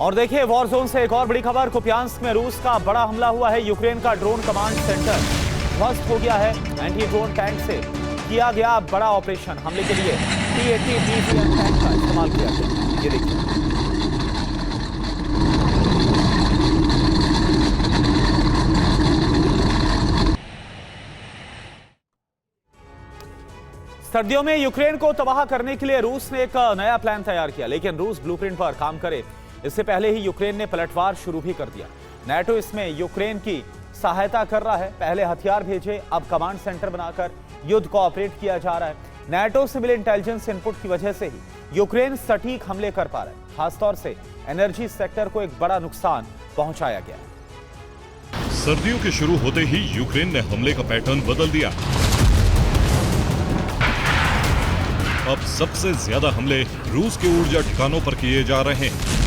और देखिए war zone से एक और बड़ी खबर। कुपियांस्क में रूस का बड़ा हमला हुआ है। यूक्रेन का ड्रोन कमांड सेंटर ध्वस्त हो गया है। एंटी ड्रोन टैंक से किया गया बड़ा ऑपरेशन। हमले के लिए T-80 BVM टैंक का इस्तेमाल किया गया। ये देखिए, सर्दियों में यूक्रेन को तबाह करने के लिए रूस ने एक नया प्लान तैयार किया, लेकिन रूस ब्लूप्रिंट पर काम करे इससे पहले ही यूक्रेन ने पलटवार शुरू भी कर दिया। नाटो इसमें यूक्रेन की सहायता कर रहा है। पहले हथियार भेजे, अब कमांड सेंटर बनाकर युद्ध को ऑपरेट किया जा रहा है। नाटो से मिले इंटेलिजेंस इनपुट की वजह से ही यूक्रेन सटीक हमले कर पा रहा है। खासतौर से एनर्जी सेक्टर को एक बड़ा नुकसान पहुंचाया गया। सर्दियों के शुरू होते ही यूक्रेन ने हमले का पैटर्न बदल दिया। अब सबसे ज्यादा हमले रूस के ऊर्जा ठिकानों पर किए जा रहे हैं।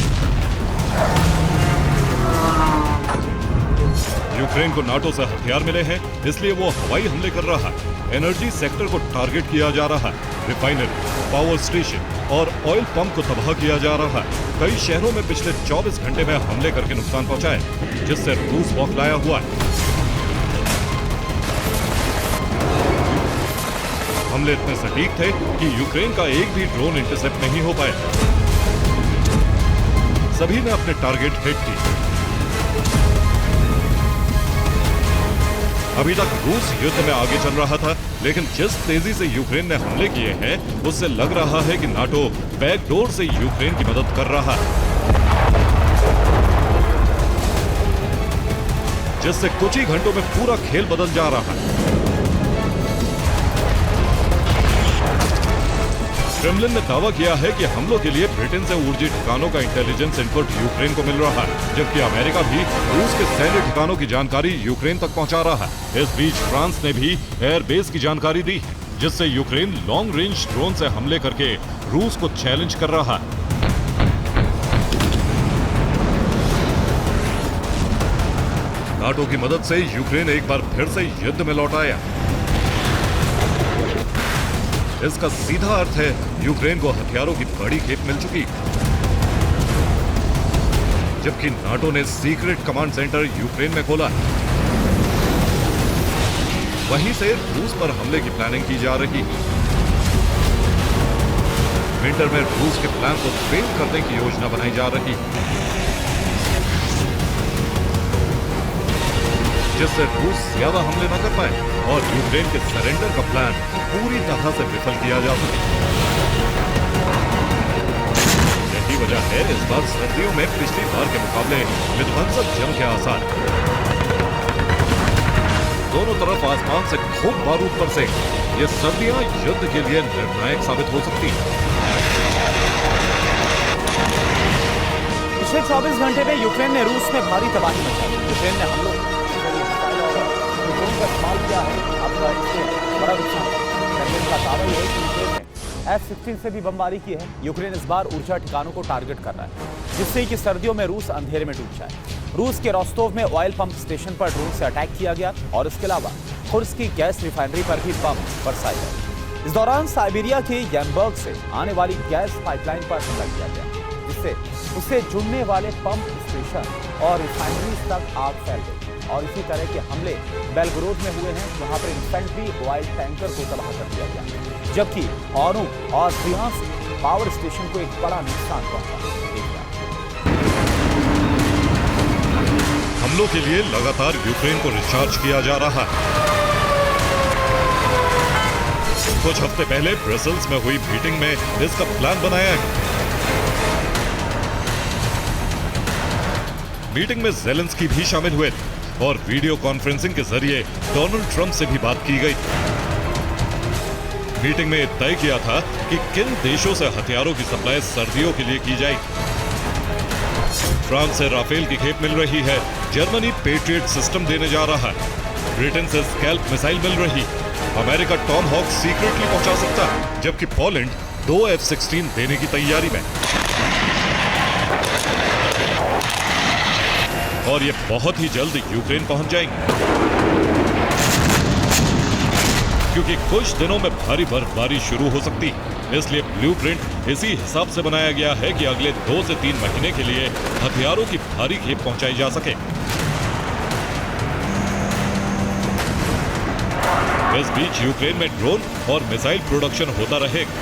यूक्रेन को नाटो से हथियार मिले हैं, इसलिए वो हवाई हमले कर रहा है। एनर्जी सेक्टर को टारगेट किया जा रहा है। रिफाइनरी, पावर स्टेशन और ऑयल पंप को तबाह किया जा रहा है। कई शहरों में पिछले 24 घंटे में हमले करके नुकसान पहुंचाए, जिससे रूस बौखलाया हुआ है। हमले इतने सटीक थे कि यूक्रेन का एक भी ड्रोन इंटरसेप्ट नहीं हो पाया। सभी ने अपने टारगेट हिट किए। अभी तक रूस युद्ध में आगे चल रहा था, लेकिन जिस तेजी से यूक्रेन ने हमले किए हैं, उससे लग रहा है कि नाटो बैकडोर से यूक्रेन की मदद कर रहा है, जिससे कुछ ही घंटों में पूरा खेल बदल जा रहा है। क्रेमलिन ने दावा किया है कि हमलों के लिए ब्रिटेन से ऊर्जा ठिकानों का इंटेलिजेंस इनपुट यूक्रेन को मिल रहा है, जबकि अमेरिका भी रूस के सैन्य ठिकानों की जानकारी यूक्रेन तक पहुंचा रहा है। इस बीच फ्रांस ने भी एयरबेस की जानकारी दी, जिससे यूक्रेन लॉन्ग रेंज ड्रोन से हमले करके रूस को चैलेंज कर रहा है। नाटो की मदद से यूक्रेन एक बार फिर से युद्ध में लौट आया। इसका सीधा अर्थ है यूक्रेन को हथियारों की बड़ी खेप मिल चुकी, जबकि नाटो ने सीक्रेट कमांड सेंटर यूक्रेन में खोला है। वहीं से रूस पर हमले की प्लानिंग की जा रही है। विंटर में रूस के प्लान को फेल करने की योजना बनाई जा रही है, जिससे रूस ज्यादा हमले न कर पाए और यूक्रेन के सरेंडर का प्लान पूरी तरह से विफल किया जा सके। यही वजह है इस बार सर्दियों में पिछली बार के मुकाबले विध्वंसक जंग के आसार। दोनों तरफ आसमान से खूब बारूद बरसे। ये सर्दियां युद्ध के लिए निर्णायक साबित हो सकती हैं। पिछले 24 घंटे में यूक्रेन ने रूस में भारी तबाही मचाई। यूक्रेन ने हमलों का इस्तेमाल किया है। आपका इससे बड़ा नुकसान का दावा यह है कि यूक्रेन ने F-16 से भी बमबारी की है। यूक्रेन इस बार ऊर्जा ठिकानों को टारगेट कर रहा है, जिससे कि सर्दियों में रूस अंधेरे में डूब जाए। रूस के रोस्टोव में ऑयल पंप स्टेशन पर ड्रोन से अटैक किया गया और इसके अलावा खुर्स्क की गैस रिफाइनरी पर भी बम बरसाए गए। इस दौरान साइबेरिया के यैमबर्ग से आने वाली गैस पाइपलाइन पर हमला किया गया, जिससे उससे जुड़ने वाले पंप स्टेशन और रिफाइनरी तक आग फैल गई। और इसी तरह के हमले बेलग्रोद में हुए हैं, जहां पर इन्फेंट्री ऑयल टैंकर को तबाह कर दिया गया, जबकि ऑर्नुक और ब्रियांस्क पावर स्टेशन को एक बड़ा नुकसान पहुंचा। हमलों के लिए लगातार यूक्रेन को रिचार्ज किया जा रहा है। कुछ हफ्ते पहले ब्रसेल्स में हुई मीटिंग में इसका प्लान बनाया गया। मीटिंग में ज़ेलेंस्की भी शामिल हुए थे और वीडियो कॉन्फ्रेंसिंग के जरिए डोनाल्ड ट्रंप से भी बात की गई। मीटिंग में तय किया था कि किन देशों से हथियारों की सप्लाई सर्दियों के लिए की जाएगी। फ्रांस से राफेल की खेप मिल रही है, जर्मनी पेट्रियट सिस्टम देने जा रहा है, ब्रिटेन से स्कैल्प मिसाइल मिल रही, अमेरिका टॉम हॉक सीक्रेटली पहुंचा सकता है, जबकि पोलैंड 2 F-16 देने की तैयारी में। और ये बहुत ही जल्द यूक्रेन पहुंच जाएंगे, क्योंकि कुछ दिनों में भारी बर्फबारी शुरू हो सकती है। इसलिए ब्लूप्रिंट इसी हिसाब से बनाया गया है कि अगले 2 से 3 महीने के लिए हथियारों की भारी खेप पहुंचाई जा सके। इस बीच यूक्रेन में ड्रोन और मिसाइल प्रोडक्शन होता रहेगा,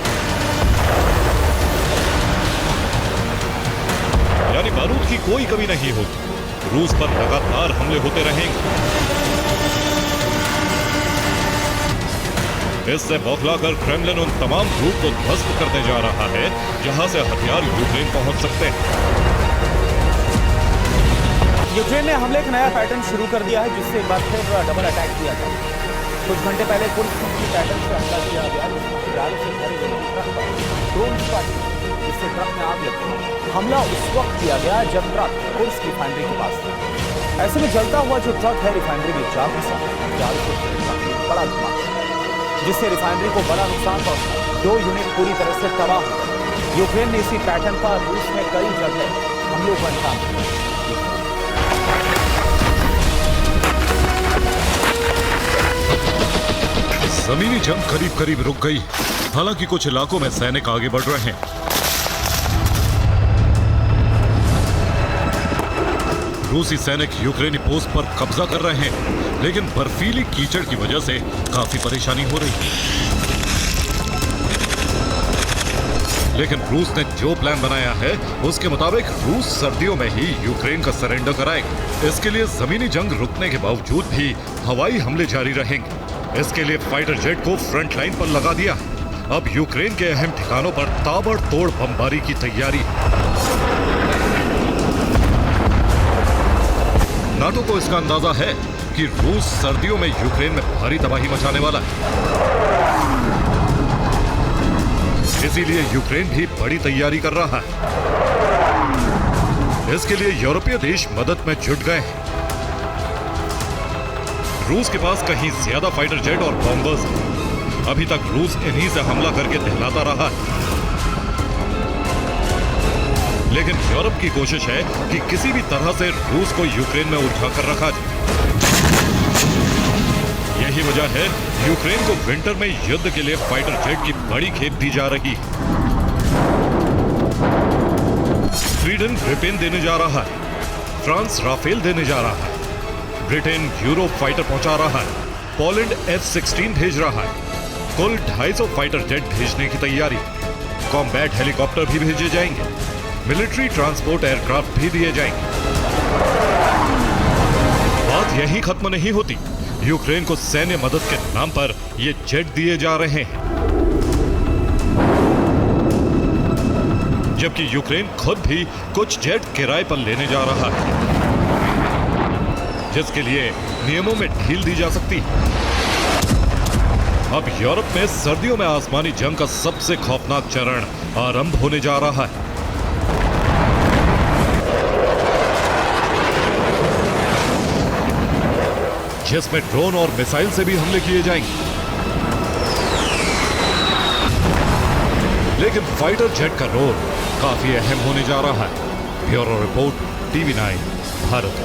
यानी बारूद की कोई कमी नहीं होगी। रूस पर लगातार हमले होते रहेंगे। इससे बौखलाकर क्रेमलिन उन तमाम रूट को ध्वस्त करने जा रहा है जहां से हथियार यूक्रेन पहुंच सकते हैं। यूक्रेन ने हमले का नया पैटर्न शुरू कर दिया है, जिससे एक बार फिर डबल अटैक किया गया। कुछ घंटे पहले कुर्स्क की पैटर्न से हमला किया गया, जिसमें गाड़ी से भरे हुए ट्रक पर ड्रोन स्ट्राइक, जिससे ट्रक में आग लग गई। हमला उस वक्त किया गया जब ट्रक कुर्स्क रिफाइनरी के पास था। ऐसे में जलता हुआ जो ट्रक है रिफाइनरी में जा घुसा, जाल से बड़ा धमाका, जिससे रिफाइनरी को बड़ा नुकसान पहुंचा। 2 यूनिट पूरी तरह से तबाह हो गए। यूक्रेन ने इसी पैटर्न पर रूस में कई जगह हमलों को अंजाम दिया। जमीनी जंग करीब करीब रुक गई, हालांकि कुछ इलाकों में सैनिक आगे बढ़ रहे हैं। रूसी सैनिक यूक्रेनी पोस्ट पर कब्जा कर रहे हैं, लेकिन बर्फीली कीचड़ की वजह से काफी परेशानी हो रही है। लेकिन रूस ने जो प्लान बनाया है उसके मुताबिक रूस सर्दियों में ही यूक्रेन का सरेंडर कराएगा। इसके लिए जमीनी जंग रुकने के बावजूद भी हवाई हमले जारी रहेंगे। इसके लिए फाइटर जेट को फ्रंट लाइन पर लगा दिया। अब यूक्रेन के अहम ठिकानों पर ताबड़तोड़ बमबारी की तैयारी। नाटो को इसका अंदाजा है कि रूस सर्दियों में यूक्रेन में भारी तबाही मचाने वाला है, इसीलिए यूक्रेन भी बड़ी तैयारी कर रहा है। इसके लिए यूरोपीय देश मदद में जुट गए हैं। रूस के पास कहीं ज्यादा फाइटर जेट और बॉम्बर्स हैं। अभी तक रूस इन्हीं से हमला करके दहलाता रहा है, लेकिन यूरोप की कोशिश है कि किसी भी तरह से रूस को यूक्रेन में उलझा कर रखा जाए। यही वजह है यूक्रेन को विंटर में युद्ध के लिए फाइटर जेट की बड़ी खेप दी जा रही है। स्वीडन ग्रिपेन देने जा रहा है, फ्रांस राफेल देने जा रहा है, ब्रिटेन यूरो फाइटर पहुंचा रहा है, पोलैंड F-16 भेज रहा है। कुल 250 फाइटर जेट भेजने की तैयारी। कॉम्बैट हेलीकॉप्टर भी भेजे जाएंगे, मिलिट्री ट्रांसपोर्ट एयरक्राफ्ट भी दिए जाएंगे। बात यहीं खत्म नहीं होती। यूक्रेन को सैन्य मदद के नाम पर ये जेट दिए जा रहे हैं, जबकि यूक्रेन खुद भी कुछ जेट किराए पर लेने जा रहा है, जिसके लिए नियमों में ढील दी जा सकती है। अब यूरोप में सर्दियों में आसमानी जंग का सबसे खौफनाक चरण आरंभ होने जा रहा है। जिसमें ड्रोन और मिसाइल से भी हमले किए जाएंगे, लेकिन फाइटर जेट का रोल काफी अहम होने जा रहा है। Bureau report, TV9 Bharat.